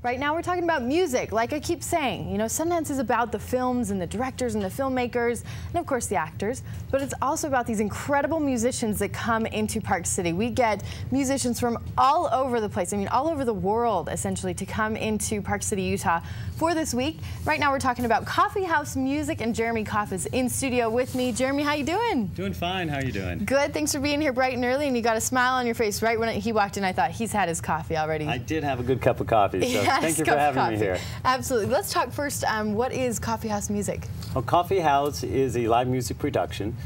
Right now we're talking about music, like I keep saying. You know, Sundance is about the films and the directors and the filmmakers and of course the actors, but it's also about these incredible musicians that come into Park City. We get musicians from all over the place, I mean all over the world essentially, to come into Park City, Utah for this week. Right now we're talking about Koffeehouse music, and Jeremy Koff is in studio with me. Jeremy, how you doing? Doing fine, how you doing? Good, thanks for being here bright and early, and you got a smile on your face right when he walked in. I thought he's had his coffee already. I did have a good cup of coffee, so yes, thank you for having me here. Absolutely. Let's talk first, what is Koffeehouse music? Well, Koffeehouse is a live music production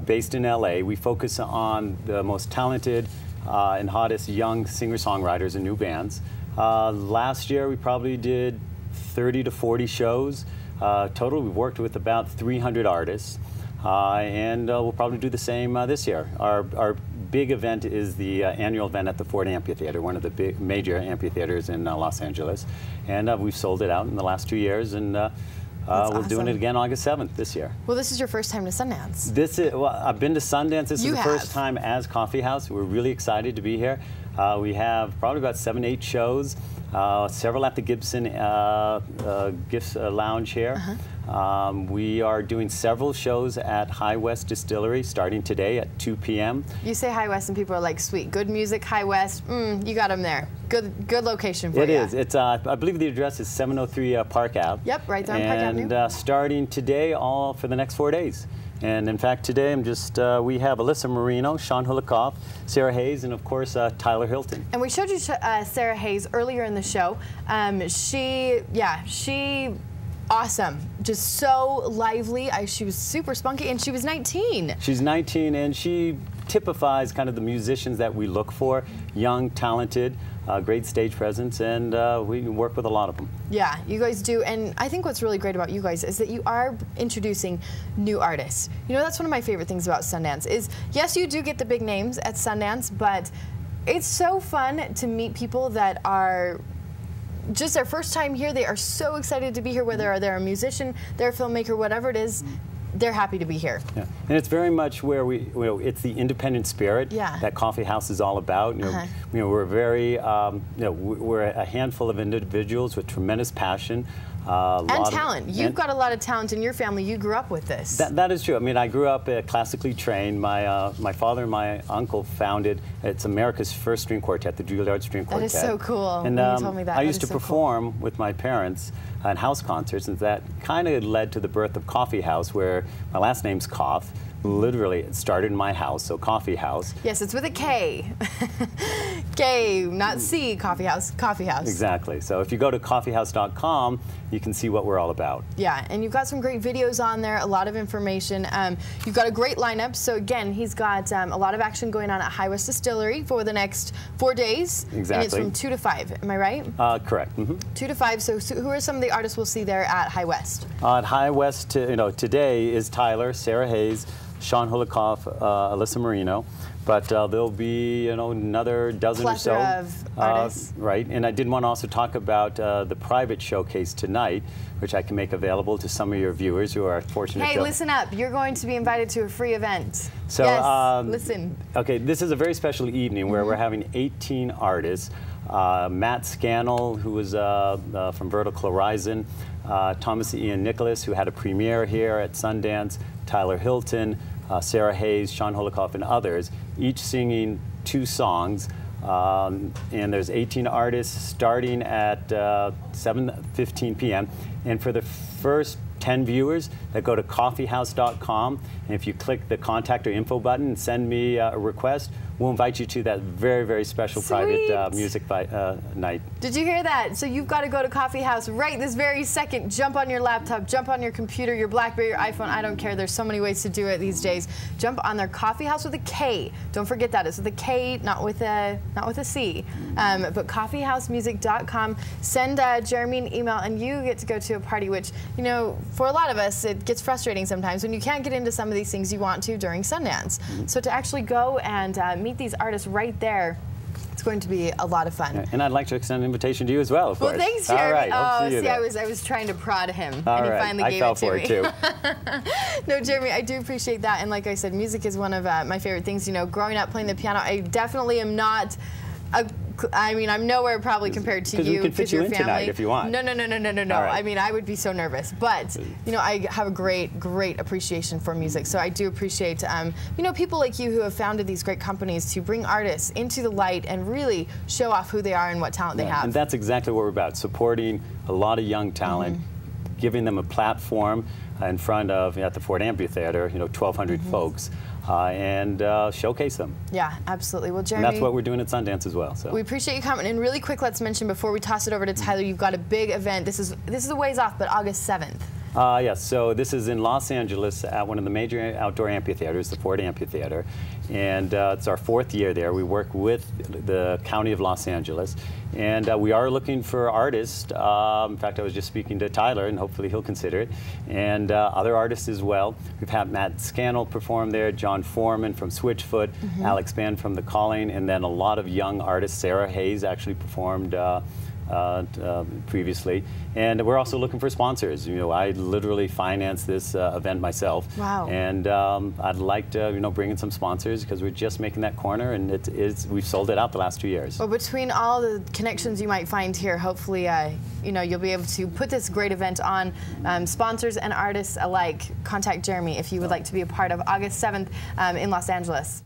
based in LA. We focus on the most talented and hottest young singer-songwriters and new bands. Last year we probably did 30 to 40 shows. Total, we've worked with about 300 artists. And we'll probably do the same this year. Our big event is the annual event at the Ford Amphitheater, one of the big major amphitheaters in Los Angeles. And we've sold it out in the last 2 years, and we're awesome. doing it again August 7th this year. Well, this is your first time to Sundance. This is, well, I've been to Sundance. This is the first time as Koffeehouse. We're really excited to be here. We have probably about 7, 8 shows, several at the Gibson Gifts Lounge here. We are doing several shows at High West Distillery starting today at 2 p.m. You say High West and people are like, sweet, good music, High West, you got them there. Good location for you. It is. It's, I believe the address is 703 Park Ave. Yep, right there on Park Avenue. And starting today, all for the next 4 days. And in fact, today I'm just, we have Alyssa Marino, Sean Koff, Sarah Hayes, and of course Tyler Hilton. And we showed you Sarah Hayes earlier in the show. She awesome, just so lively. She was super spunky, and she was 19. She's 19, and she typifies kind of the musicians that we look for: young, talented, great stage presence, and we work with a lot of them. Yeah, you guys do, and I think what's really great about you guys is that you are introducing new artists. You know, that's one of my favorite things about Sundance is, yes, you do get the big names at Sundance, but it's so fun to meet people that are just their first time here. They are so excited to be here, whether they're a musician, they're a filmmaker, whatever it is. They're happy to be here. Yeah. And it's very much where it's the independent spirit that Koffeehouse is all about. You know, we're very, we're a handful of individuals with tremendous passion. And talent. You've got a lot of talent in your family. You grew up with this. That is true. I mean, I grew up classically trained. My father and my uncle founded, it's America's first string quartet, the Juilliard String Quartet. That is so cool. And when you told me that. I used to perform with my parents at house concerts, and that kind of led to the birth of Koffeehouse, where my last name's Koff. Literally, it started in my house, so Koffeehouse. Yes, it's with a K. K, not C, Koffeehouse, Koffeehouse. Exactly. So if you go to koffeehouse.com, you can see what we're all about. Yeah, and you've got some great videos on there, a lot of information. You've got a great lineup. So again, he's got a lot of action going on at High West Distillery for the next 4 days. Exactly. And it's from 2 to 5. Am I right? Correct. 2 to 5. So who are some of the artists we'll see there at High West? At High West, today is Tyler, Sarah Hayes, Sean Koff, Alyssa Marino, but there'll be another dozen or so. Of artists. Right, and I did want to also talk about the private showcase tonight, which I can make available to some of your viewers who are fortunate. Hey, listen up! You're going to be invited to a free event. So, yes, listen. Okay, this is a very special evening where we're having 18 artists. Matt Scannell, who was from Vertical Horizon, Thomas Ian Nicholas, who had a premiere here at Sundance, Tyler Hilton, Sarah Hayes, Sean Koff, and others, each singing 2 songs. And there's 18 artists starting at 7:15 p.m. And for the first 10 viewers that go to koffeehouse.com, and if you click the contact or info button and send me a request, we'll invite you to that very, very special private music night. Did you hear that? So you've got to go to Koffeehouse right this very second. Jump on your laptop, jump on your computer, your BlackBerry, your iPhone. I don't care. There's so many ways to do it these days. Jump on their Koffeehouse with a K. Don't forget that. It's with a K, not with a C. But koffeehousemusic.com. Send Jeremy an email, and you get to go to a party, which, you know, for a lot of us, it gets frustrating sometimes when you can't get into some of these things you want to during Sundance. So to actually go and meet these artists right there, it's going to be a lot of fun. Yeah, and I'd like to extend an invitation to you as well, of course. Well, thanks, Jeremy. All right, oh, see, I was trying to prod him, and he finally gave it to me. I fell for it, too. No, Jeremy, I do appreciate that, and like I said, music is one of my favorite things. You know, growing up playing the piano, I definitely am not a I mean, I'm nowhere probably compared to you. Because we can fit you in family. tonight if you want. No. Right. I mean, I would be so nervous. But, you know, I have a great appreciation for music. So I do appreciate, you know, people like you who have founded these great companies to bring artists into the light and really show off who they are and what talent they have. And that's exactly what we're about, supporting a lot of young talent, giving them a platform in front of, at the Ford Amphitheater, you know, 1,200 folks, and showcase them. Yeah, absolutely. Well, Jeremy, and that's what we're doing at Sundance as well. So we appreciate you coming. And really quick, let's mention before we toss it over to Tyler, you've got a big event. This is a ways off, but August 7th. Yes, so this is in Los Angeles at one of the major outdoor amphitheaters, the Ford Amphitheater, and it's our 4th year there. We work with the County of Los Angeles, and we are looking for artists. In fact, I was just speaking to Tyler, and hopefully he'll consider it, and other artists as well. We've had Matt Scannell perform there, John Foreman from Switchfoot, Alex Band from The Calling, and then a lot of young artists. Sarah Hayes actually performed previously, and we're also looking for sponsors. You know, I literally finance this event myself. Wow. And I'd like to, you know, bring in some sponsors because we're just making that corner, and we've sold it out the last 2 years. Well, between all the connections you might find here, hopefully, you know, you'll be able to put this great event on. Sponsors and artists alike, contact Jeremy if you would like to be a part of August 7th in Los Angeles.